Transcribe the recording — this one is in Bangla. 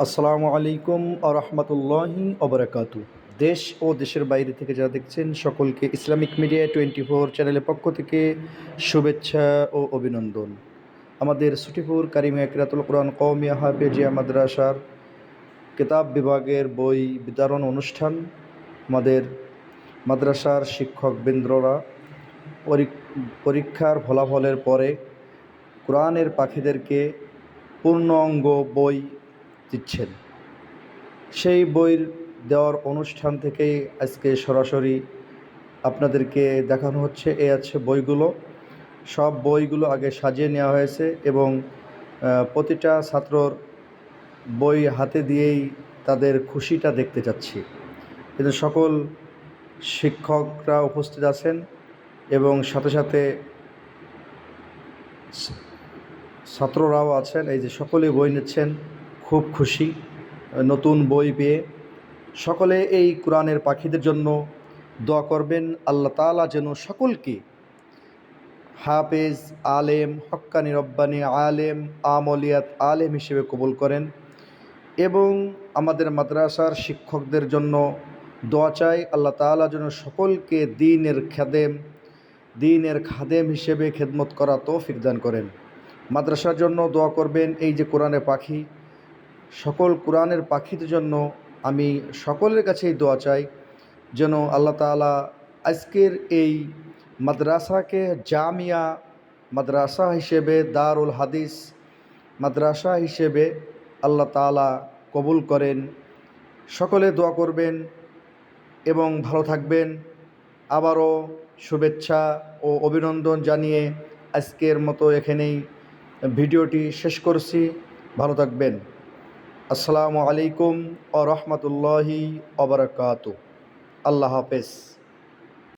আসসালামু আলাইকুম আ রহমতুল্লাহি অবরাকাতু। দেশ ও দেশের বাইরে থেকে যারা দেখছেন সকলকে ইসলামিক মিডিয়া 24 চ্যানেলের পক্ষ থেকে শুভেচ্ছা ও অভিনন্দন। আমাদের সুটিপুর কারিমিয়া কিরাতুল কোরআন কওমিয়া হাফেজিয়া মাদ্রাসার কিতাব বিভাগের বই বিতরণ অনুষ্ঠান, আমাদের মাদ্রাসার শিক্ষকবৃন্দরা পরীক্ষার ফলাফলের পরে কোরআনের পাখিদেরকে পূর্ণাঙ্গ বই দিচ্ছেন। সেই বইয়ের দেওয়ার অনুষ্ঠান থেকেই আজকে সরাসরি আপনাদেরকে দেখানো হচ্ছে। আছে বইগুলো, সব বইগুলো আগে সাজিয়ে নেওয়া হয়েছে এবং প্রতিটা ছাত্রর বই হাতে দিয়েই তাদের খুশিটা দেখতে চাচ্ছি। কিন্তু সকল শিক্ষকরা উপস্থিত আছেন এবং সাথে সাথে ছাত্ররাও আছেন। এই যে সকলেই বই নিচ্ছেন, খুব খুশি নতুন বই পেয়ে। সকলে এই কোরআনের পাখিদের জন্য দোয়া করবেন, আল্লাহ তাআলা যেন সকলকে হাফেজ, আলেম, হক্কানি রব্বানি আলেম, আমলিয়াত আলেম হিসেবে কবুল করেন। এবং আমাদের মাদ্রাসার শিক্ষকদের জন্য দোয়া চাই, আল্লাহ তাআলা যেন সকলকে দ্বীনের খাদেম হিসেবে খেদমত করা তৌফিক দান করেন। মাদ্রাসার জন্য দোয়া করবেন। এই যে কোরআনের পাখি, সকল কোরআনের পাখিদের জন্য আমি সকলের কাছেই দোয়া চাই যেন আল্লাহ তাআলা আজকের এই মাদ্রাসাকে জামিয়া মাদ্রাসা হিসেবে, দারুল হাদিস মাদ্রাসা হিসেবে আল্লাহ তাআলা কবুল করেন। সকলে দোয়া করবেন এবং ভালো থাকবেন। আবারও শুভেচ্ছা ও অভিনন্দন জানিয়ে আজকের মতো এখানেই ভিডিওটি শেষ করছি। ভালো থাকবেন। আসসালামু আলাইকুম ওয়া রাহমাতুল্লাহি ওয়া বারাকাতুহু। আল্লাহ হাফেজ।